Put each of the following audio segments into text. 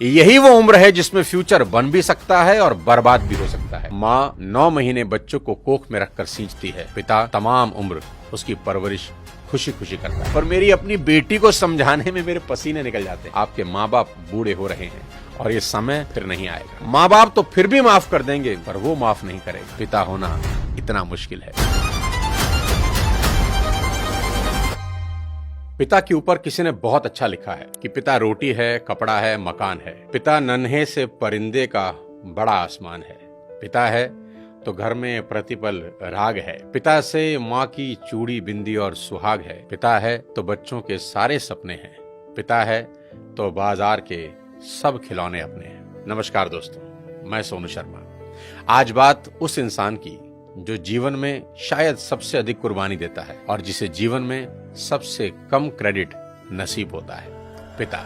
यही वो उम्र है जिसमें फ्यूचर बन भी सकता है और बर्बाद भी हो सकता है। माँ 9 महीने बच्चों को कोख में रखकर सींचती है, पिता तमाम उम्र उसकी परवरिश खुशी खुशी करता है। पर मेरी अपनी बेटी को समझाने में मेरे पसीने निकल जाते हैं। आपके माँ बाप बूढ़े हो रहे हैं और ये समय फिर नहीं आएगा। माँ बाप तो फिर भी माफ कर देंगे, पर वो माफ नहीं करेगा। पिता होना इतना मुश्किल है। पिता के ऊपर किसी ने बहुत अच्छा लिखा है कि पिता रोटी है, कपड़ा है, मकान है। पिता नन्हे से परिंदे का बड़ा आसमान है। पिता है तो घर में प्रतिपल राग है। पिता से माँ की चूड़ी, बिंदी और सुहाग है। पिता है तो बच्चों के सारे सपने हैं। पिता है तो बाजार के सब खिलौने अपने हैं। नमस्कार दोस्तों, मैं सोनू शर्मा। आज बात उस इंसान की जो जीवन में शायद सबसे अधिक कुर्बानी देता है और जिसे जीवन में सबसे कम क्रेडिट नसीब होता है, पिता।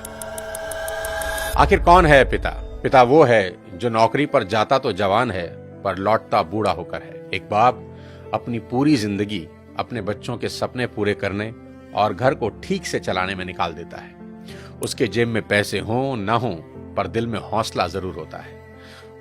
आखिर कौन है पिता? पिता वो है जो नौकरी पर जाता तो जवान है पर लौटता बूढ़ा होकर है। एक बाप अपनी पूरी जिंदगी अपने बच्चों के सपने पूरे करने और घर को ठीक से चलाने में निकाल देता है। उसके जेब में पैसे हों ना हों, पर दिल में हौसला जरूर होता है।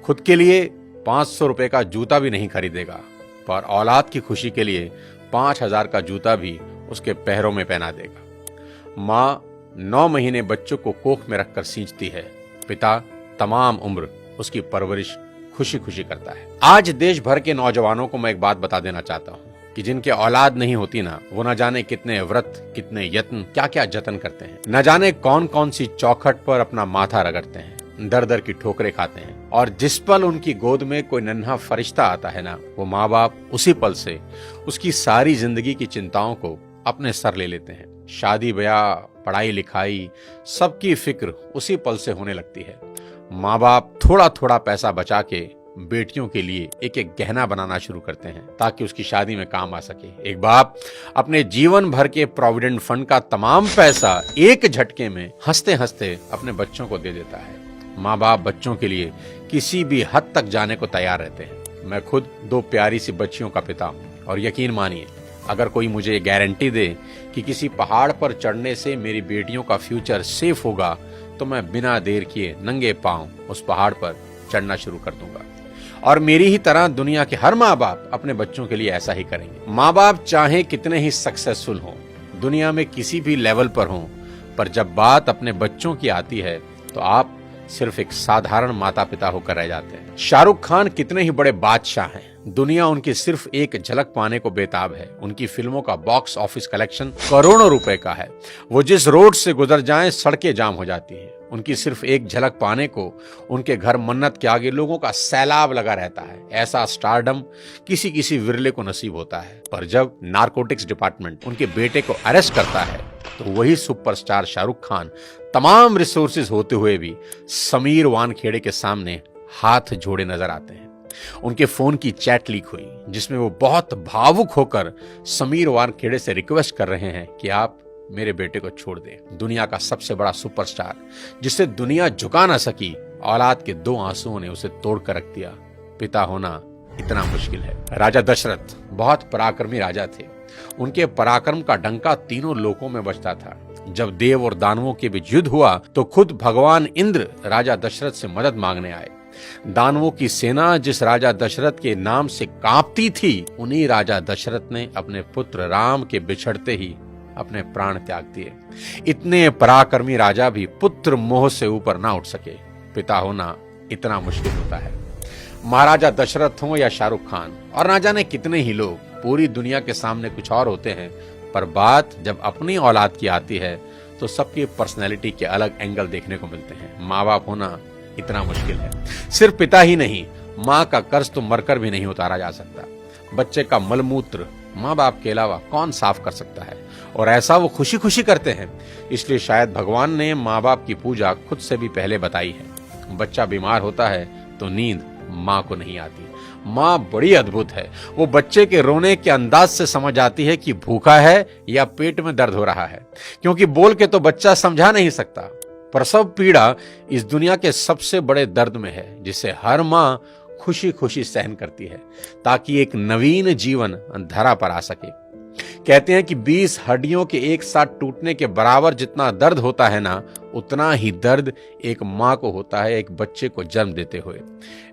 खुद के लिए 500 रुपए का जूता भी नहीं खरीदेगा, पर औलाद की खुशी के लिए 5000 का जूता भी उसके पैरों में पहना देगा। माँ 9 महीने बच्चों को कोख में रखकर सींचती है, पिता तमाम उम्र उसकी परवरिश खुशी खुशी करता है। आज देश भर के नौजवानों को मैं एक बात बता देना चाहता हूँ कि जिनके औलाद नहीं होती ना, वो न जाने कितने व्रत, कितने यत्न, क्या क्या जतन करते हैं। न जाने कौन कौन सी चौखट पर अपना माथा रगड़ते हैं, दर दर की ठोकरें खाते हैं। और जिस पल उनकी गोद में कोई नन्हा फरिश्ता आता है ना, वो माँ बाप उसी पल से उसकी सारी जिंदगी की चिंताओं को अपने सर ले लेते हैं। शादी ब्याह, पढ़ाई लिखाई, सबकी फिक्र उसी पल से होने लगती है। माँ बाप थोड़ा थोड़ा पैसा बचा के बेटियों के लिए एक एक गहना बनाना शुरू करते हैं ताकि उसकी शादी में काम आ सके। एक बाप अपने जीवन भर के प्रोविडेंट फंड का तमाम पैसा एक झटके में हंसते हंसते अपने बच्चों को दे देता है। माँ बाप बच्चों के लिए किसी भी हद तक जाने को तैयार रहते हैं। मैं खुद 2 प्यारी सी बच्चियों का पिता हूँ और यकीन मानिए, अगर कोई मुझे गारंटी दे कि किसी पहाड़ पर चढ़ने से मेरी बेटियों का फ्यूचर सेफ होगा, तो मैं बिना देर किए नंगे पांव उस पहाड़ पर चढ़ना शुरू कर दूंगा। और मेरी ही तरह दुनिया के हर माँ बाप अपने बच्चों के लिए ऐसा ही करेंगे। माँ बाप चाहे कितने ही सक्सेसफुल हों, दुनिया में किसी भी लेवल पर हों, पर जब बात अपने बच्चों की आती है तो आप सिर्फ एक साधारण माता पिता होकर रह जाते हैं। शाहरुख खान कितने ही बड़े बादशाह हैं, दुनिया उनकी सिर्फ एक झलक पाने को बेताब है। उनकी फिल्मों का बॉक्स ऑफिस कलेक्शन करोड़ों रुपए का है। वो जिस रोड से गुजर जाएं सड़कें जाम हो जाती हैं। उनकी सिर्फ एक झलक पाने को उनके घर मन्नत के आगे लोगों का सैलाब लगा रहता है। ऐसा स्टारडम किसी किसी विरले को नसीब होता है। पर जब नारकोटिक्स डिपार्टमेंट उनके बेटे को अरेस्ट करता है तो वही सुपरस्टार शाहरुख खान तमाम रिसोर्सेज होते हुए भी समीर वानखेड़े के सामने हाथ जोड़े नजर आते हैं। उनके फोन की चैट लीक हुई जिसमें वो बहुत भावुक होकर समीर वानखेड़े से रिक्वेस्ट कर रहे हैं कि आप मेरे बेटे को छोड़ दें। दुनिया का सबसे बड़ा सुपरस्टार जिसे दुनिया झुका ना सकी, औलाद के 2 आंसुओं ने उसे तोड़ कर रख दिया। पिता होना इतना मुश्किल है। राजा दशरथ बहुत पराक्रमी राजा थे। उनके पराक्रम का डंका तीनों लोकों में बजता था। जब देव और दानवों के बीच युद्ध हुआ तो खुद भगवान इंद्र राजा दशरथ से मदद मांगने आए। दानवों की सेना जिस राजा दशरथ के नाम से कांपती थी, उन्हीं राजा दशरथ ने अपने पुत्र राम के बिछड़ते ही अपने प्राण त्याग दिए। इतने पराक्रमी राजा भी पुत्र मोह से ऊपर ना उठ सके। पिता होना इतना मुश्किल होता है। महाराजा दशरथ हो या शाहरुख खान और ना जाने कितने ही लोग, पूरी दुनिया के सामने कुछ और होते हैं, पर बात जब अपनी औलाद की आती है तो सबकी पर्सनैलिटी के अलग एंगल देखने को मिलते हैं। माँ बाप होना इतना मुश्किल है। सिर्फ पिता ही नहीं, माँ का कर्ज तो मरकर भी नहीं उतारा जा सकता। बच्चे का मलमूत्र माँ बाप के अलावा कौन साफ कर सकता है, और ऐसा वो खुशी खुशी करते हैं। इसलिए शायद भगवान ने माँ बाप की पूजा खुद से भी पहले बताई है। बच्चा बीमार होता है तो नींद माँ को नहीं आती। माँ बड़ी अद्भुत है। वो बच्चे के रोने के अंदाज से समझ आती है कि भूखा है या पेट में दर्द हो रहा है, क्योंकि बोल के तो बच्चा समझा नहीं सकता। प्रसव पीड़ा इस दुनिया के सबसे बड़े दर्द में है, जिसे हर माँ खुशी खुशी सहन करती है ताकि एक नवीन जीवन धरा पर आ सके। कहते हैं कि 20 हड्डियों के एक साथ टूटने के बराबर जितना दर्द होता है ना, उतना ही दर्द एक माँ को होता है एक बच्चे को जन्म देते हुए।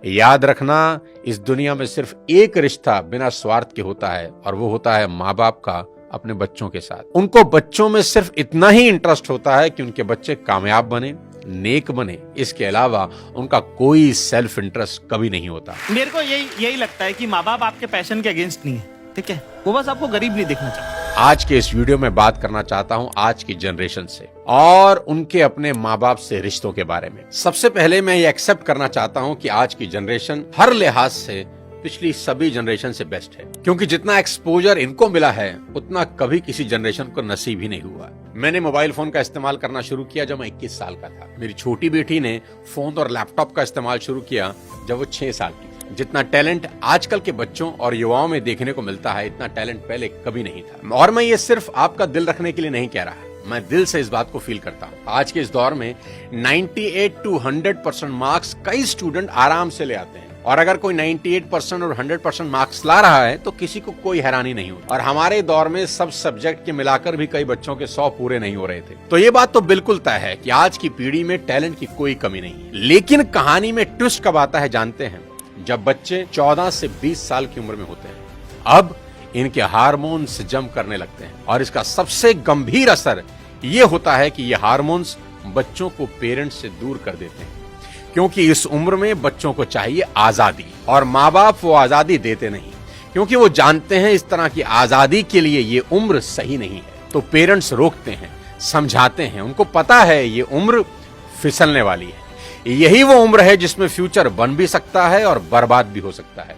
याद रखना, इस दुनिया में सिर्फ एक रिश्ता बिना स्वार्थ के होता है, और वो होता है माँ बाप का अपने बच्चों के साथ। उनको बच्चों में सिर्फ इतना ही इंटरेस्ट होता है कि उनके बच्चे कामयाब बने, नेक बने। इसके अलावा उनका कोई सेल्फ इंटरेस्ट कभी नहीं होता। मेरे को यही लगता है कि माँ बाप आपके पैशन के अगेंस्ट नहीं है, ठीक है? वो बस आपको गरीब नहीं देखना चाहता। आज के इस वीडियो में बात करना चाहता हूं आज की जनरेशन से और उनके अपने माँ बाप से रिश्तों के बारे में। सबसे पहले मैं ये एक्सेप्ट करना चाहता हूं कि आज की जनरेशन हर लिहाज से पिछली सभी जनरेशन से बेस्ट है, क्योंकि जितना एक्सपोजर इनको मिला है उतना कभी किसी जनरेशन को नसीब ही नहीं हुआ। मैंने मोबाइल फोन का इस्तेमाल करना शुरू किया जब मैं 21 साल का था। मेरी छोटी बेटी ने फोन और लैपटॉप का इस्तेमाल शुरू किया जब वो 6 साल की। जितना टैलेंट आजकल के बच्चों और युवाओं में देखने को मिलता है, इतना टैलेंट पहले कभी नहीं था। और मैं ये सिर्फ आपका दिल रखने के लिए नहीं कह रहा, मैं दिल से इस बात को फील करता हूँ। आज के इस दौर में 98 to 100% मार्क्स कई स्टूडेंट आराम से ले आते हैं, और अगर कोई 98% और 100% मार्क्स ला रहा है तो किसी को कोई हैरानी नहीं होती। और हमारे दौर में सब सब्जेक्ट के मिलाकर भी कई बच्चों के 100 पूरे नहीं हो रहे थे। तो ये बात तो बिल्कुल तय है कि आज की पीढ़ी में टैलेंट की कोई कमी नहीं है। लेकिन कहानी में ट्विस्ट कब आता है जानते हैं? जब बच्चे 14 से 20 साल की उम्र में होते हैं। अब इनके हार्मोन्स जम करने लगते हैं, और इसका सबसे गंभीर असर ये होता है कि ये हार्मोन्स बच्चों को पेरेंट्स से दूर कर देते हैं, क्योंकि इस उम्र में बच्चों को चाहिए आजादी, और माँ बाप वो आजादी देते नहीं, क्योंकि वो जानते हैं इस तरह की आजादी के लिए ये उम्र सही नहीं है। तो पेरेंट्स रोकते हैं, समझाते हैं, उनको पता है ये उम्र फिसलने वाली है। यही वो उम्र है जिसमें फ्यूचर बन भी सकता है और बर्बाद भी हो सकता है।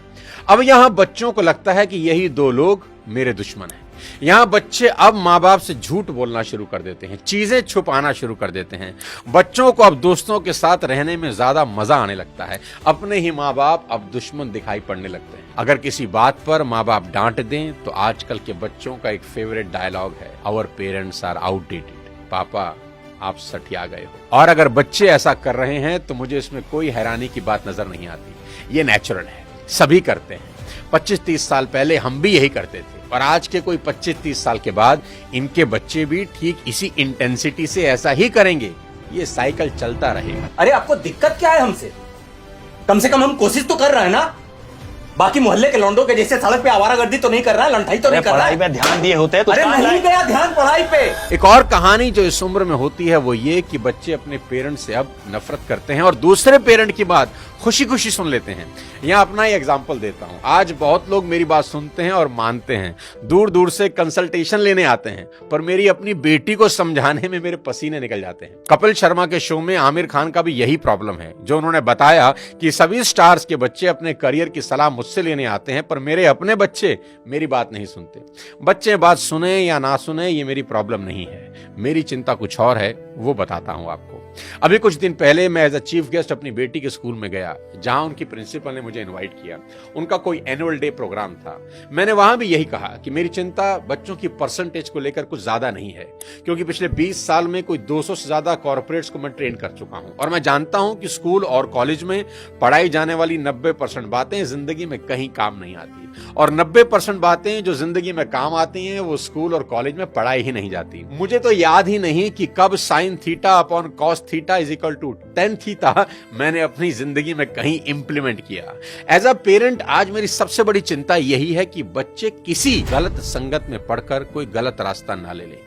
अब यहां बच्चों को लगता है कि यही दो लोग मेरे दुश्मन हैं। यहां बच्चे अब माँ बाप से झूठ बोलना शुरू कर देते हैं, चीजें छुपाना शुरू कर देते हैं। बच्चों को अब दोस्तों के साथ रहने में ज्यादा मजा आने लगता है। अपने ही माँ बाप अब दुश्मन दिखाई पड़ने लगते हैं। अगर किसी बात पर माँ बाप डांट दें तो आजकल के बच्चों का एक फेवरेट डायलॉग है, आवर पेरेंट्स आर आउटडेटेड। पापा आप सठिया गए हो। और अगर बच्चे ऐसा कर रहे हैं तो मुझे इसमें कोई हैरानी की बात नजर नहीं आती। ये नेचुरल है, सभी करते हैं। 25-30 साल पहले हम भी यही करते थे, और आज के कोई 25-30 साल के बाद इनके बच्चे भी ठीक इसी इंटेंसिटी से ऐसा ही करेंगे। ये साइकिल चलता रहेगा। अरे आपको दिक्कत क्या है हमसे? कम से कम हम कोशिश तो कर रहे हैं ना। बाकी मोहल्ले के लौंडों के जैसे सड़क पे आवारागर्दी तो नहीं कर रहा है, लंठाई तो नहीं कर रहा है। पढ़ाई पे ध्यान दिए होते तो अरे नहीं गया ध्यान पढ़ाई पे। एक और कहानी जो इस उम्र में होती है वो ये कि बच्चे अपने पेरेंट्स से अब नफरत करते हैं और दूसरे पेरेंट की बात खुशी खुशी सुन लेते हैं। यहाँ अपना ही एग्जाम्पल देता हूँ। आज बहुत लोग मेरी बात सुनते हैं और मानते हैं, दूर दूर से कंसल्टेशन लेने आते हैं, पर मेरी अपनी बेटी को समझाने में मेरे पसीने निकल जाते हैं। कपिल शर्मा के शो में आमिर खान का भी यही प्रॉब्लम है, जो उन्होंने बताया कि सभी स्टार्स के बच्चे अपने करियर की सलाह मुझसे लेने आते हैं, पर मेरे अपने बच्चे मेरी बात नहीं सुनते। बच्चे बात सुने या ना सुने ये मेरी प्रॉब्लम नहीं है, मेरी चिंता कुछ और है, वो बताता हूं आपको। अभी कुछ दिन पहले मैं एज अ चीफ गेस्ट अपनी बेटी के स्कूल में गया, जहां उनकी प्रिंसिपल ने मुझे इनवाइट किया। उनका कोई एनुअल डे प्रोग्राम था। मैंने वहां भी यही कहा कि मेरी चिंता बच्चों की परसेंटेज को लेकर कुछ ज्यादा नहीं है, क्योंकि पिछले 20 साल में कोई 200 से ज्यादा कॉर्पोरेट्स को मैं ट्रेन कर चुका हूं, और मैं जानता हूं कि स्कूल और कॉलेज में पढ़ाई जाने वाली 90% बातें जिंदगी में कहीं काम नहीं आती, और 90% बातें जो जिंदगी में काम आती हैं वो स्कूल और कॉलेज में पढ़ाई ही नहीं जाती। मुझे तो याद ही नहीं कि कब sine theta upon cos theta is equal to tan theta मैंने अपनी जिंदगी में कहीं इंप्लीमेंट किया। एज अ पेरेंट आज मेरी सबसे बड़ी चिंता यही है कि बच्चे किसी गलत संगत में पढ़कर कोई गलत रास्ता ना ले लें,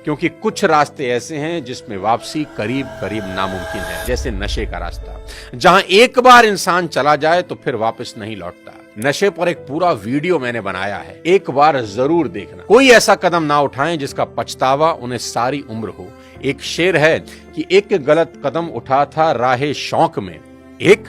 क्योंकि कुछ रास्ते ऐसे हैं जिसमें वापसी करीब करीब नामुमकिन है, जैसे नशे का रास्ता, जहां एक बार इंसान चला जाए तो फिर वापस नहीं लौटता। नशे पर एक पूरा वीडियो मैंने बनाया है, एक बार जरूर देखना। कोई ऐसा कदम ना उठाएं जिसका पछतावा उन्हें सारी उम्र हो। एक शेर है कि एक गलत कदम उठा था राहे शौक में, एक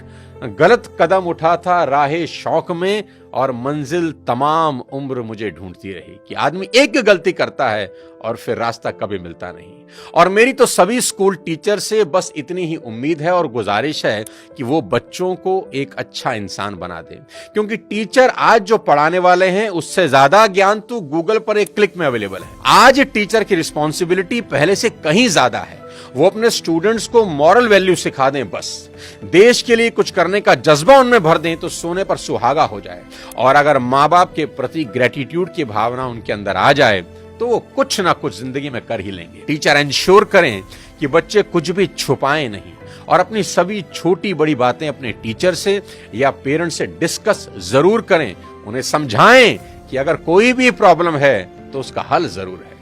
गलत कदम उठा था राहे शौक में, और मंजिल तमाम उम्र मुझे ढूंढती रही। कि आदमी एक गलती करता है और फिर रास्ता कभी मिलता नहीं। और मेरी तो सभी स्कूल टीचर से बस इतनी ही उम्मीद है और गुजारिश है कि वो बच्चों को एक अच्छा इंसान बना दे, क्योंकि टीचर आज जो पढ़ाने वाले हैं उससे ज्यादा ज्ञान तो गूगल पर एक क्लिक में अवेलेबल है। आज टीचर की रिस्पॉन्सिबिलिटी पहले से कहीं ज्यादा है। वो अपने स्टूडेंट्स को मॉरल वैल्यू सिखा दें, बस देश के लिए कुछ करने का जज्बा उनमें भर दें तो सोने पर सुहागा हो जाए। और अगर माँ बाप के प्रति ग्रेटिट्यूड की भावना उनके अंदर आ जाए तो वो कुछ ना कुछ जिंदगी में कर ही लेंगे। टीचर इंश्योर करें कि बच्चे कुछ भी छुपाएं नहीं और अपनी सभी छोटी बड़ी बातें अपने टीचर से या पेरेंट्स से डिस्कस जरूर करें। उन्हें समझाएं कि अगर कोई भी प्रॉब्लम है तो उसका हल जरूर है।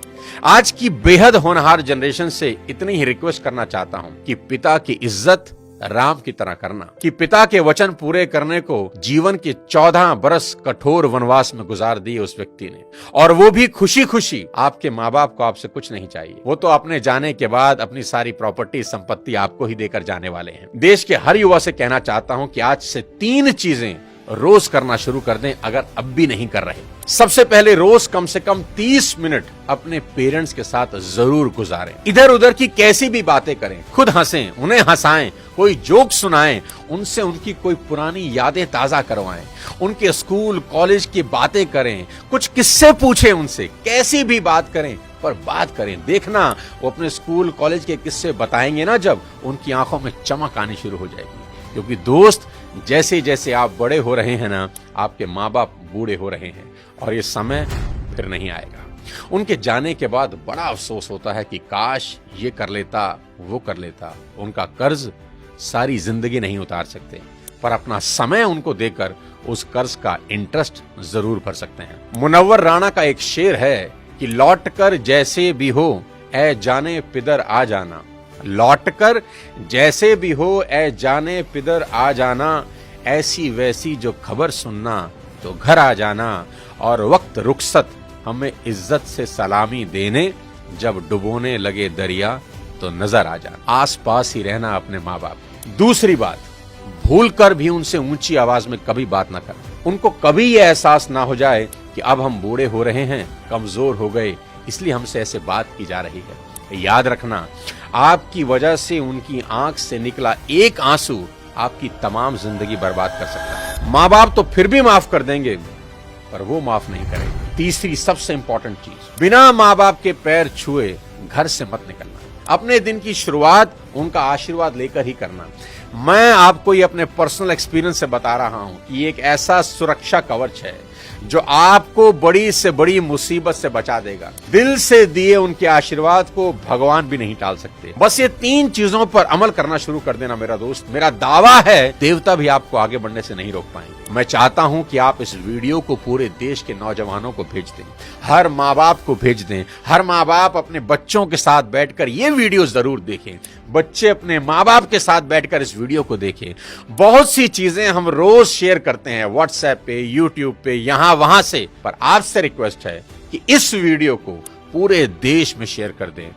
आज की बेहद होनहार जनरेशन से इतनी ही रिक्वेस्ट करना चाहता हूं कि पिता की इज्जत राम की तरह करना, कि पिता के वचन पूरे करने को जीवन के 14 बरस कठोर वनवास में गुजार दिए उस व्यक्ति ने, और वो भी खुशी खुशी। आपके माँ बाप को आपसे कुछ नहीं चाहिए, वो तो अपने जाने के बाद अपनी सारी प्रॉपर्टी संपत्ति आपको ही देकर जाने वाले हैं। देश के हर युवा से कहना चाहता हूं कि आज से 3 चीजें रोज करना शुरू कर दें अगर अब भी नहीं कर रहे। सबसे पहले रोज कम से कम 30 मिनट अपने पेरेंट्स के साथ जरूर गुजारें। इधर उधर की कैसी भी बातें करें, खुद हंसें, उन्हें हंसाएं, कोई जोक सुनाएं, उनसे उनकी कोई पुरानी यादें ताजा करवाएं, उनके स्कूल कॉलेज की बातें करें, कुछ किस्से पूछें उनसे, कैसी भी बात करें पर बात करें। देखना वो अपने स्कूल कॉलेज के किस्से बताएंगे ना, जब उनकी आंखों में चमक आनी शुरू हो जाएगी। क्योंकि दोस्त, जैसे जैसे आप बड़े हो रहे हैं ना, आपके माँ बाप बूढ़े हो रहे हैं और ये समय फिर नहीं आएगा। उनके जाने के बाद बड़ा अफसोस होता है कि काश ये कर लेता, वो कर लेता। उनका कर्ज सारी जिंदगी नहीं उतार सकते, पर अपना समय उनको देकर उस कर्ज का इंटरेस्ट जरूर भर सकते हैं। मुनव्वर राणा का एक शेर है कि लौट कर जैसे भी हो ऐ जाने पिदर आ जाना, लौटकर जैसे भी हो ऐ जाने पिदर आ जाना, ऐसी वैसी जो खबर सुनना तो घर आ जाना, और वक्त रुखसत हमें इज्जत से सलामी देने, जब डुबोने लगे दरिया तो नजर आ जाना। आस पास ही रहना अपने माँ बाप। दूसरी बात, भूल कर भी उनसे ऊंची आवाज में कभी बात ना करें। उनको कभी ये एहसास ना हो जाए कि अब हम बूढ़े हो रहे हैं, कमजोर हो गए, इसलिए हमसे ऐसे बात की जा रही है। याद रखना, आपकी वजह से उनकी आंख से निकला एक आंसू आपकी तमाम जिंदगी बर्बाद कर सकता है। माँ बाप तो फिर भी माफ कर देंगे, पर वो माफ नहीं करेंगे। तीसरी सबसे इंपॉर्टेंट चीज, बिना माँ बाप के पैर छुए घर से मत निकलना। अपने दिन की शुरुआत उनका आशीर्वाद लेकर ही करना। मैं आपको ये अपने पर्सनल एक्सपीरियंस से बता रहा हूं कि ये एक ऐसा सुरक्षा कवच है जो आपको बड़ी से बड़ी मुसीबत से बचा देगा। दिल से दिए उनके आशीर्वाद को भगवान भी नहीं टाल सकते। बस ये 3 चीजों पर अमल करना शुरू कर देना मेरा दोस्त। मेरा दावा है देवता भी आपको आगे बढ़ने से नहीं रोक पाएंगे। मैं चाहता हूं कि आप इस वीडियो को पूरे देश के नौजवानों को भेज दें, हर माँ बाप को भेज दें। हर माँ बाप अपने बच्चों के साथ बैठकर ये वीडियो जरूर देखें। बच्चे अपने माँ बाप के साथ बैठकर इस वीडियो को देखें। बहुत सी चीजें हम रोज शेयर करते हैं व्हाट्सएप पे, यूट्यूब पे, यहां वहां से, पर आपसे रिक्वेस्ट है कि इस वीडियो को पूरे देश में शेयर कर दें